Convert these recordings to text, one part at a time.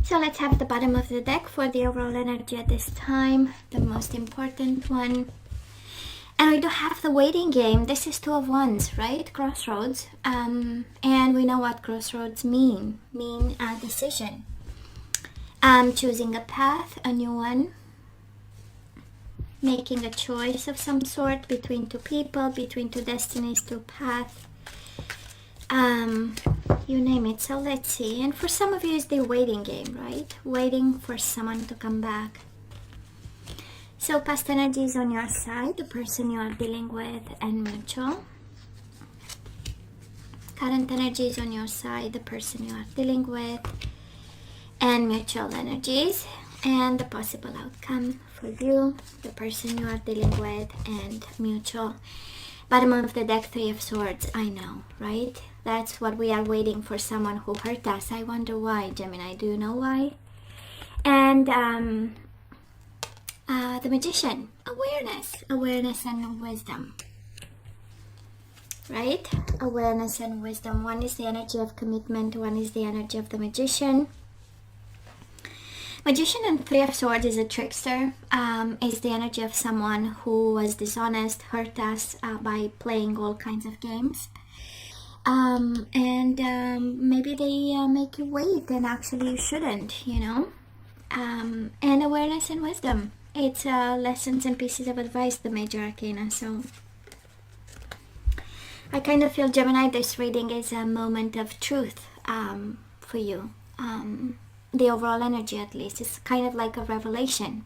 So let's have the bottom of the deck for the overall energy at this time, the most important one. And we do have the waiting game. This is Two of Wands, right? Crossroads. And we know what crossroads mean a decision. Choosing a path, a new one. Making a choice of some sort between two people, between two destinies, two paths. You name it. So let's see. And for some of you, it's the waiting game, right? Waiting for someone to come back. So past energy is on your side, the person you are dealing with, and mutual. Current energy is on your side, the person you are dealing with, and mutual energies. And the possible outcome for you, the person you are dealing with, and mutual. Bottom of the deck, Three of Swords. I know, right? That's what we are waiting for, someone who hurt us. I wonder why, Gemini. Do you know why? And the Magician. Awareness and wisdom. Right? Awareness and wisdom. One is the energy of commitment. One is the energy of the Magician. Magician and Three of Swords is a trickster. Is the energy of someone who was dishonest, hurt us by playing all kinds of games. Maybe they make you wait, and actually you shouldn't, you know. And awareness and wisdom. It's lessons and pieces of advice, the major arcana. So I kind of feel, Gemini, this reading is a moment of truth for you. The overall energy, at least, is kind of like a revelation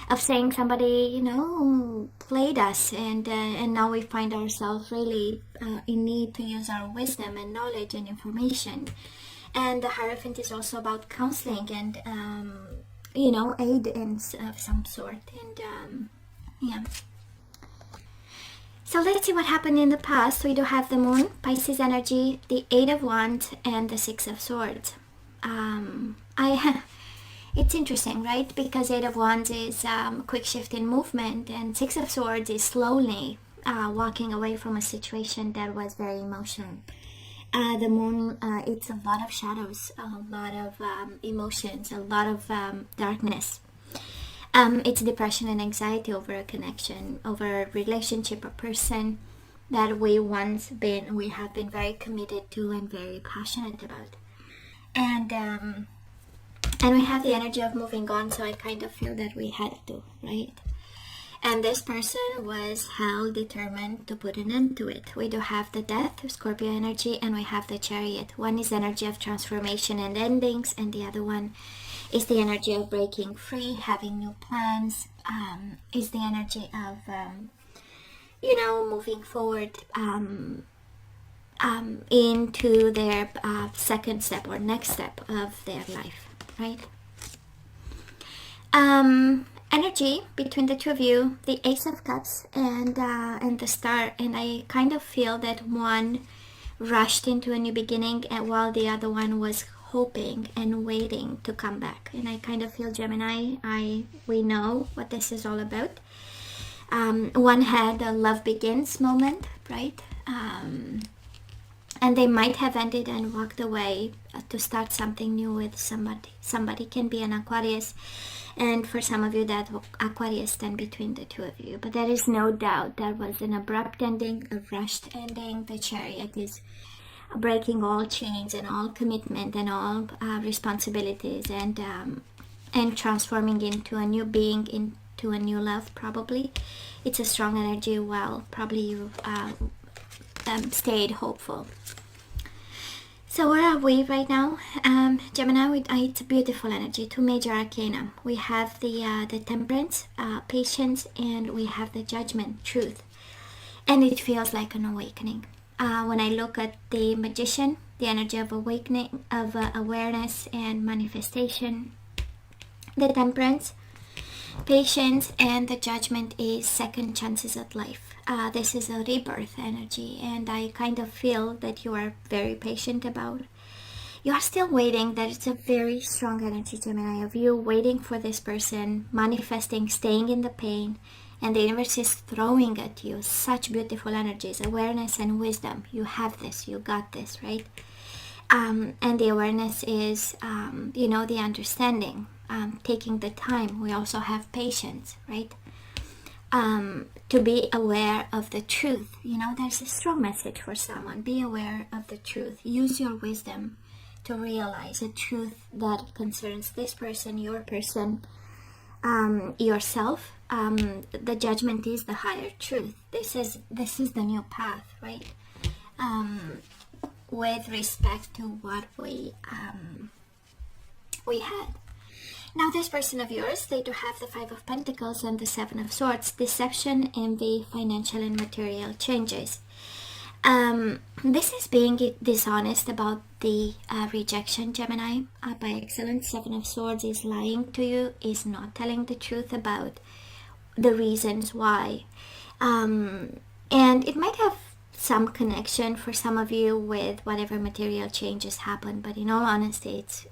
of saying somebody, you know, played us, and now we find ourselves really in need to use our wisdom and knowledge and information. And the Hierophant is also about counseling and you know, aid of some sort. And yeah. So let's see what happened in the past. We do have the Moon, Pisces energy, the Eight of Wands, and the Six of Swords. It's interesting, right? Because Eight of Wands is quick shift in movement, and Six of Swords is slowly walking away from a situation that was very emotional. The Moon, it's a lot of shadows, a lot of emotions, a lot of darkness. It's depression and anxiety over a connection, over a relationship or person that we have been very committed to and very passionate about. And we have the energy of moving on, so I kind of feel that we had to, right? And this person was hell determined to put an end to it. We do have the Death, Scorpio energy, and we have the Chariot. One is energy of transformation and endings, and the other one is the energy of breaking free, having new plans, is the energy of, you know, moving forward into their second step or next step of their life, right? Energy between the two of you, the Ace of Cups and the Star, and I kind of feel that one rushed into a new beginning, and while the other one was hoping and waiting to come back. And I kind of feel, Gemini, we know what this is all about. One had a love begins moment, right? And they might have ended and walked away to start something new with somebody. Somebody can be an Aquarius, and for some of you that Aquarius stand between the two of you. But there is no doubt that was an abrupt ending, a rushed ending. The Chariot is breaking all chains and all commitment and all responsibilities, and transforming into a new being, into a new love. Probably it's a strong energy. Well, probably you stayed hopeful. So where are we right now? Gemini, it's a beautiful energy. Two major arcana. We have the Temperance, patience, and we have the Judgment, truth. And it feels like an awakening. When I look at the Magician, the energy of awakening, of awareness and manifestation. The Temperance, patience, and the Judgment is second chances at life. This is a rebirth energy, and I kind of feel that you are very patient about. You are still waiting. That it's a very strong energy, Gemini, of you waiting for this person, manifesting, staying in the pain, and the universe is throwing at you such beautiful energies, awareness and wisdom. You have this, you got this, right? And the awareness is, the understanding, taking the time. We also have patience, right? To be aware of the truth. There's a strong message for someone. Be aware of the truth. Use your wisdom to realize a truth that concerns this person, your person, yourself. The judgment is the higher truth. This is the new path, right? With respect to what we had. Now, this person of yours, they do have the Five of Pentacles and the Seven of Swords. Deception, envy, financial and material changes. This is being dishonest about the rejection, Gemini. By excellence, Seven of Swords is lying to you, is not telling the truth about the reasons why. And it might have some connection for some of you with whatever material changes happen, but in all honesty, it's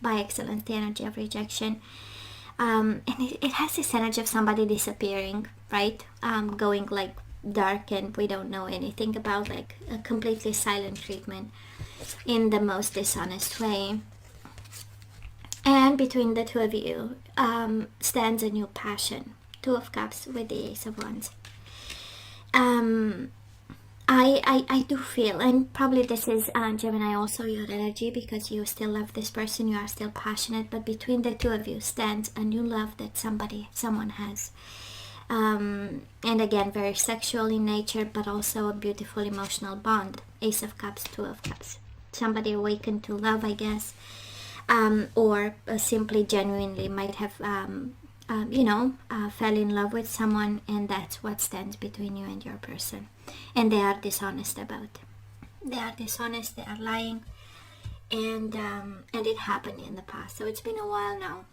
by excellence the energy of rejection. And it has this energy of somebody disappearing, right? Going like dark, and we don't know anything about, like a completely silent treatment in the most dishonest way. And between the two of you stands a new passion. Two of Cups with the Ace of Wands. I do feel, and probably this is Gemini also your energy, because you still love this person, you are still passionate, but between the two of you stands a new love that someone has. And again, very sexual in nature, but also a beautiful emotional bond. Ace of Cups, Two of Cups. Somebody awakened to love, I guess, or simply genuinely might have fell in love with someone, and that's what stands between you and your person. And they are dishonest about it. They are dishonest, they are lying, and it happened in the past. So it's been a while now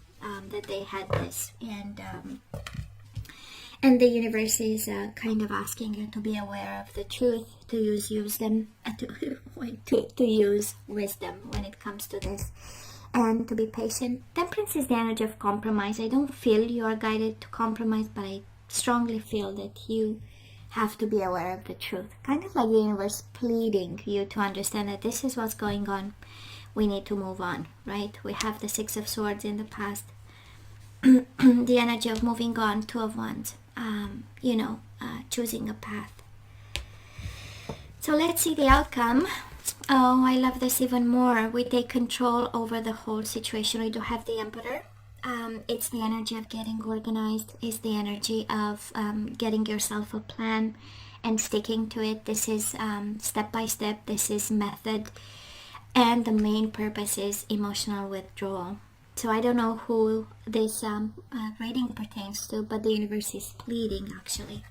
that they had this, and the universe is kind of asking you to be aware of the truth, to use wisdom when it comes to this, and to be patient. Temperance is the energy of compromise. I don't feel you are guided to compromise, but I strongly feel that you have to be aware of the truth. Kind of like the universe pleading you to understand that this is what's going on. We need to move on, right? We have the Six of Swords in the past. The energy of moving on, Two of Wands. Choosing a path. So let's see the outcome. Oh, I love this even more. We take control over the whole situation. We do have the Emperor. It's the energy of getting organized. It's the energy of getting yourself a plan and sticking to it. This is step by step. This is method. And the main purpose is emotional withdrawal. So I don't know who this reading pertains to, but the universe is pleading actually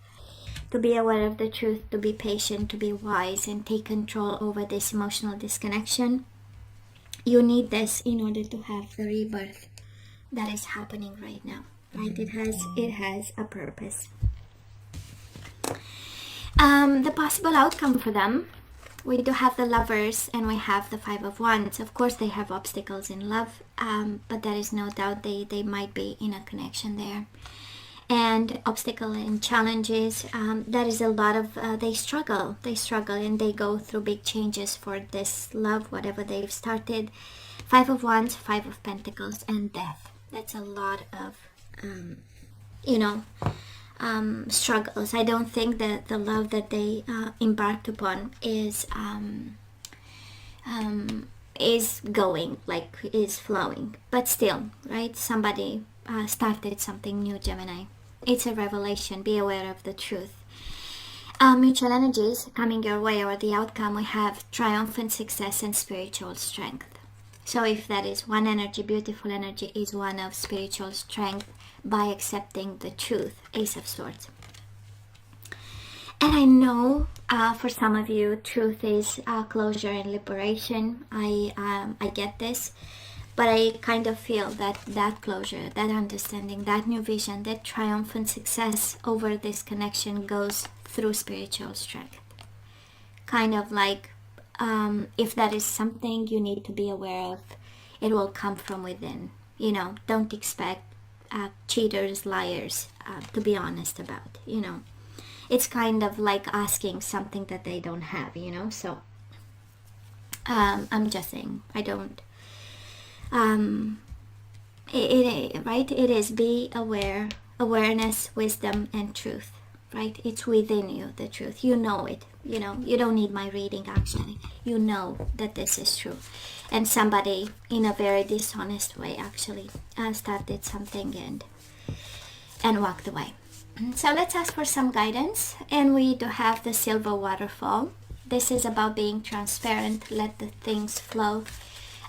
to be aware of the truth, to be patient, to be wise, and take control over this emotional disconnection. You need this in order to have the rebirth that is happening right now, right? It has a purpose. The possible outcome for them, we do have the Lovers and we have the Five of Wands. Of course, they have obstacles in love, but there is no doubt they might be in a connection there. And obstacle and challenges, there is a lot of, they struggle and they go through big changes for this love, whatever they've started. Five of Wands, Five of Pentacles, and death. That's a lot of, struggles. I don't think that the love that they embarked upon is flowing. But still, right? Somebody started something new, Gemini. It's a revelation. Be aware of the truth. Mutual energies coming your way, or the outcome, we have triumphant success and spiritual strength. So if that is one energy, beautiful energy is one of spiritual strength by accepting the truth. Ace of Swords. And I know for some of you, truth is closure and liberation. I get this. But I kind of feel that closure, that understanding, that new vision, that triumphant success over this connection goes through spiritual strength. Kind of like if that is something you need to be aware of, it will come from within. Don't expect cheaters, liars to be honest about. It's kind of like asking something that they don't have. So I'm just saying, I don't. Right? It is be aware, awareness, wisdom, and truth. Right? It's within you, the truth. You know it. You know, you don't need my reading actually. You know that this is true. And somebody in a very dishonest way actually started something and walked away. So let's ask for some guidance. And we do have the silver waterfall. This is about being transparent, let the things flow.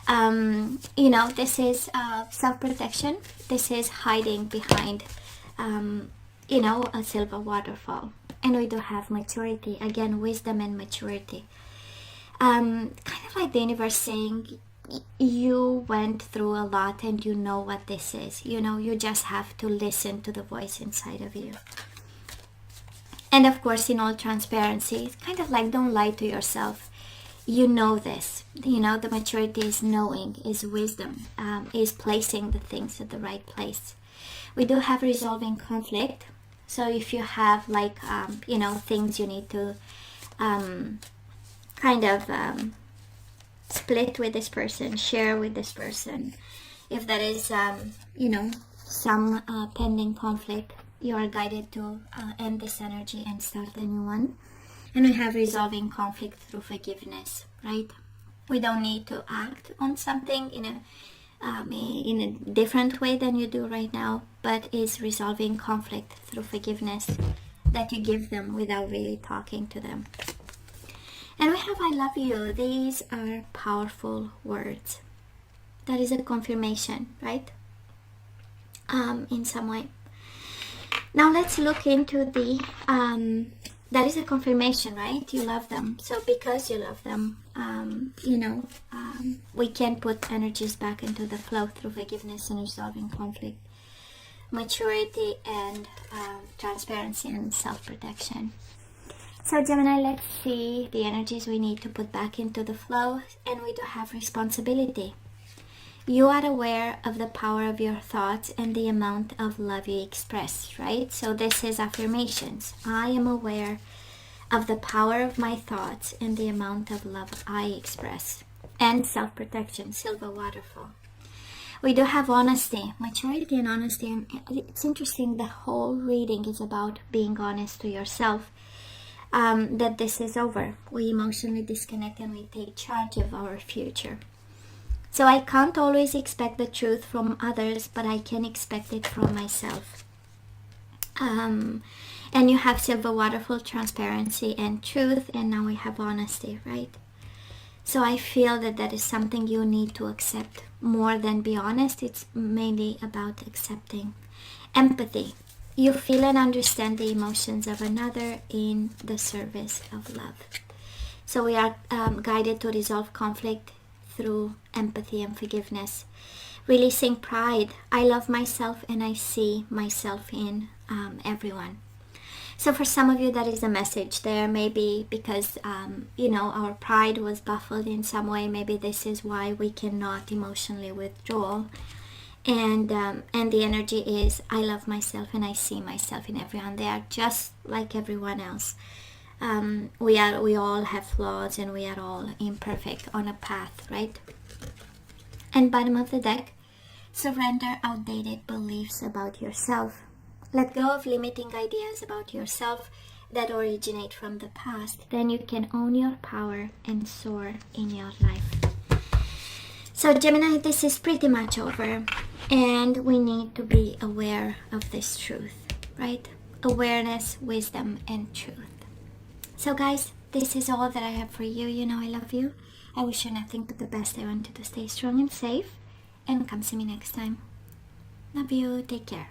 You know, this is self-protection. This is hiding behind you know, a silver waterfall. And we do have maturity, again, wisdom and maturity. Kind of like the universe saying, you went through a lot and you know what this is. You know, you just have to listen to the voice inside of you. And of course, in all transparency, it's kind of like, don't lie to yourself. You know this. You know, the maturity is knowing, is wisdom, is placing the things at the right place. We do have resolving conflict. So if you have like, you know, things you need to kind of split with this person, share with this person. If there is, you know, some pending conflict, you are guided to end this energy and start a new one. And we have resolving conflict through forgiveness, right? We don't need to act on something in a different way than you do right now, but is resolving conflict through forgiveness that you give them without really talking to them. And we have I love you. These are powerful words. That is a confirmation, right? In some way. Now let's look into the that is a confirmation, right? You love them. So because you love them, you know, we can put energies back into the flow through forgiveness and resolving conflict, maturity, and transparency and self-protection. So Gemini, let's see the energies we need to put back into the flow. And we do have responsibility. You are aware of the power of your thoughts and the amount of love you express, right? So this is affirmations. I am aware of the power of my thoughts and the amount of love I express. And self-protection, silver waterfall. We do have honesty, maturity and honesty. And it's interesting, the whole reading is about being honest to yourself. That this is over. We emotionally disconnect and we take charge of our future. So I can't always expect the truth from others, but I can expect it from myself. And you have silver waterfall, transparency and truth, and now we have honesty, right? So I feel that that is something you need to accept more than be honest. It's mainly about accepting. Empathy. You feel and understand the emotions of another in the service of love. So we are guided to resolve conflict through empathy and forgiveness. Releasing pride. I love myself and I see myself in everyone. So for some of you, that is a message there. Maybe because, you know, our pride was baffled in some way. Maybe this is why we cannot emotionally withdraw. And the energy is, I love myself and I see myself in everyone. They are just like everyone else. We all have flaws and we are all imperfect on a path, right? And bottom of the deck, surrender outdated beliefs about yourself. Let go of limiting ideas about yourself that originate from the past. Then you can own your power and soar in your life. So Gemini, this is pretty much over. And we need to be aware of this truth, right? Awareness, wisdom, and truth. So guys, this is all that I have for you. You know I love you. I wish you nothing but the best. I want you to stay strong and safe. And come see me next time. Love you. Take care.